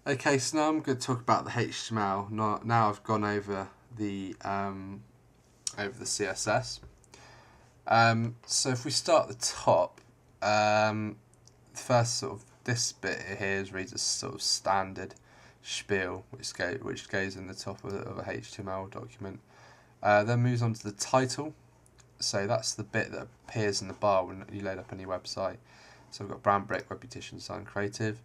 Okay, so now I'm going to talk about the HTML. Now I've gone over the CSS. So if we start at the top, first sort of this bit here reads a sort of standard spiel, which goes in the top of a HTML document. Then moves on to the title. So that's the bit that appears in the bar when you load up any website. So we've got Brownbrick, Reputation, Design, Creative.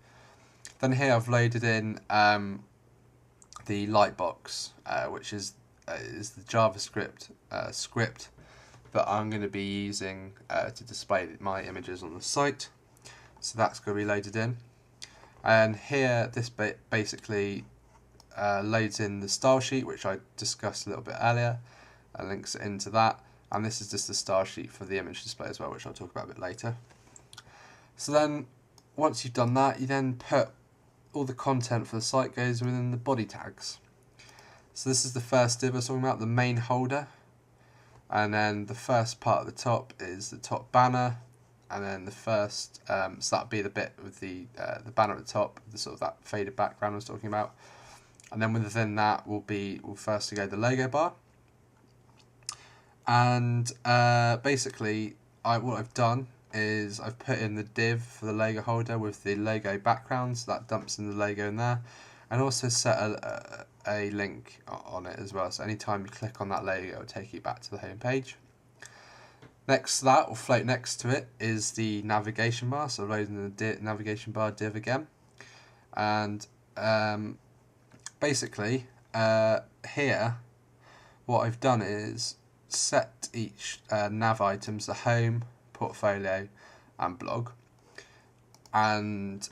Then here I've loaded in the lightbox, which is the JavaScript script that I'm going to be using to display my images on the site. So that's going to be loaded in. And here, this bit basically loads in the style sheet, which I discussed a little bit earlier, and links it into that. And this is just the style sheet for the image display as well, which I'll talk about a bit later. So then, once you've done that, you then put all the content for the site goes within the body tags. So this is the first div I was talking about, the main holder. And then the first part at the top is the top banner. And then the first, so that'll be the bit with the banner at the top, the sort of that faded background I was talking about. And then within that will first go the logo bar. And basically, what I've done is I've put in the div for the logo holder with the logo background, so that dumps in the logo in there, and also set a link on it as well. So anytime you click on that logo, it'll take you back to the home page. Next to that, or float next to it, is the navigation bar. So loading the navigation bar div again, and basically here, what I've done is set each nav items, the home, portfolio and blog, and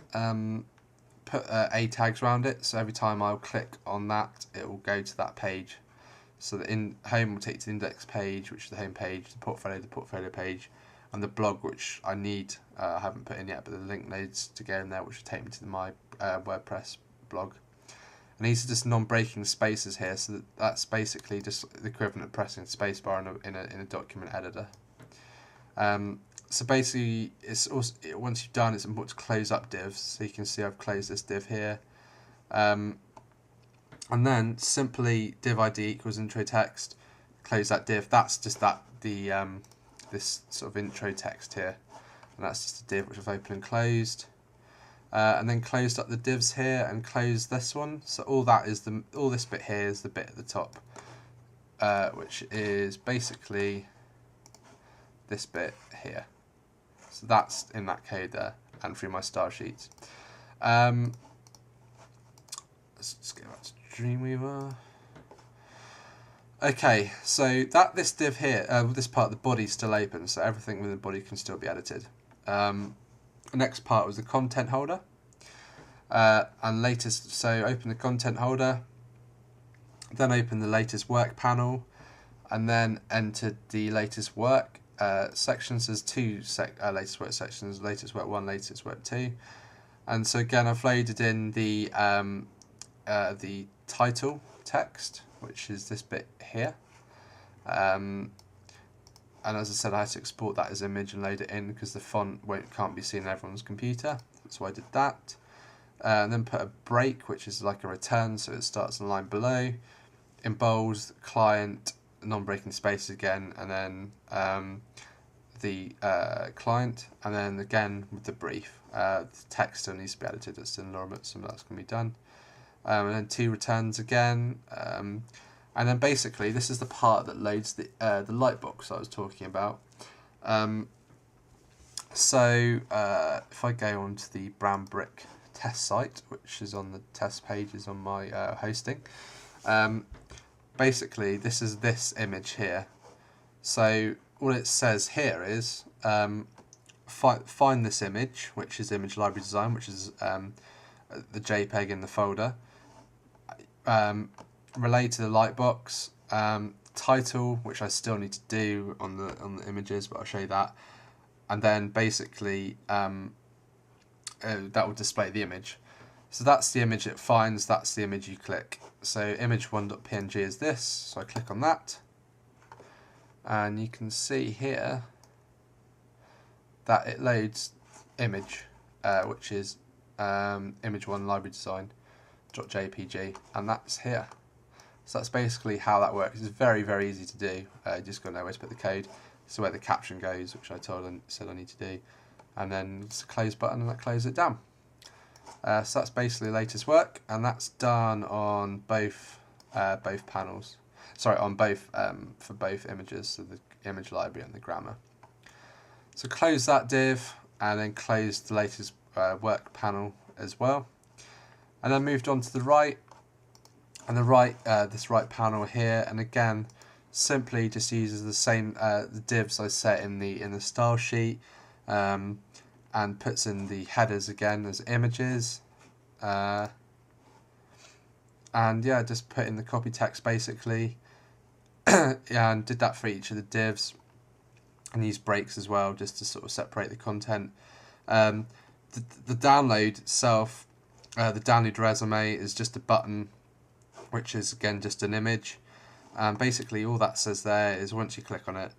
put A tags around it, so every time I'll click on that it will go to that page. So the home will take to the index page, which is the home page, the portfolio page, and the blog, which I haven't put in yet, but the link needs to go in there, which will take me to my WordPress blog. And these are just non-breaking spaces here, so that's basically just the equivalent of pressing spacebar in a document editor. So basically, it's also, once you've done, it's important to close up divs. So you can see I've closed this div here, and then simply div ID equals intro text. Close that div. That's just this sort of intro text here, and that's just a div which I've opened and closed. And then closed up the divs here and closed this one. So all this bit here is the bit at the top, which is basically this bit here. So that's in that code there and through my style sheets. Let's just go back to Dreamweaver. Okay, so this div here, this part of the body is still open, so everything within the body can still be edited. The next part was the content holder, and latest. So open the content holder, then open the latest work panel, and then enter the latest work sections. There's two latest work sections: latest work 1, latest work 2. And so again, I've loaded in the title text, which is this bit here. And as I said, I had to export that as image and load it in because the font can't be seen on everyone's computer. So I did that. And then put a break, which is like a return, so it starts on the line below. In bold, client, non-breaking space again, and then the client, and then again with the brief. The text still needs to be edited, it's still enormous, so that's going to be done. And then 2 returns again. And then basically, this is the part that loads the lightbox I was talking about. So if I go onto the Brownbrick test site, which is on the test pages on my hosting, basically this is this image here. So what it says here is find this image, which is image library design, which is the JPEG in the folder. Relate to the lightbox, title, which I still need to do on the images, but I'll show you that. And then basically that will display the image. So that's the image it finds, that's the image you click. So image1.png is this, so I click on that, and you can see here that it loads image, which is image1 library design. .jpg, and that's here. So that's basically how that works. It's very, very easy to do. Just got to know where to put the code. So where the caption goes, which I said I need to do, and then it's a close button, and that closes it down. So that's basically the latest work, and that's done on both panels. Sorry, on both for both images, so the image library and the grammar. So close that div, and then close the latest work panel as well, and then moved on to the right, and this right panel here, and again simply just uses the same the divs I set in the style sheet, and puts in the headers again as images, and yeah, just put in the copy text basically, and did that for each of the divs, and use breaks as well just to sort of separate the content. The download itself, the download resume is just a button, which is again just an image. Basically all that says there is once you click on it,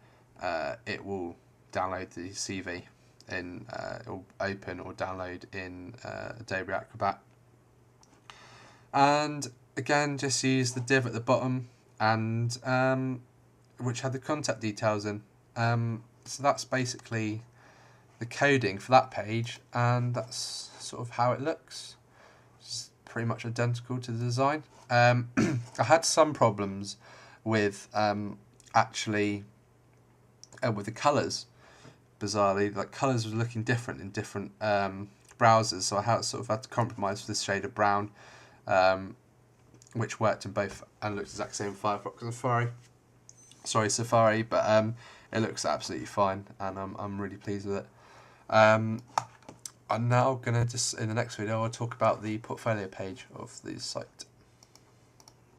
it will download the CV in, it will open or download in Adobe Acrobat. And again, just use the div at the bottom, and which had the contact details in. So that's basically the coding for that page, and that's sort of how it looks. It's pretty much identical to the design. I had some problems with actually with the colours. Bizarrely, like colours were looking different in different browsers, so I had to compromise for this shade of brown, which worked in both and looked exact same in Firefox and Safari, but it looks absolutely fine, and I'm really pleased with it. I'm now gonna in the next video I'll talk about the portfolio page of the site.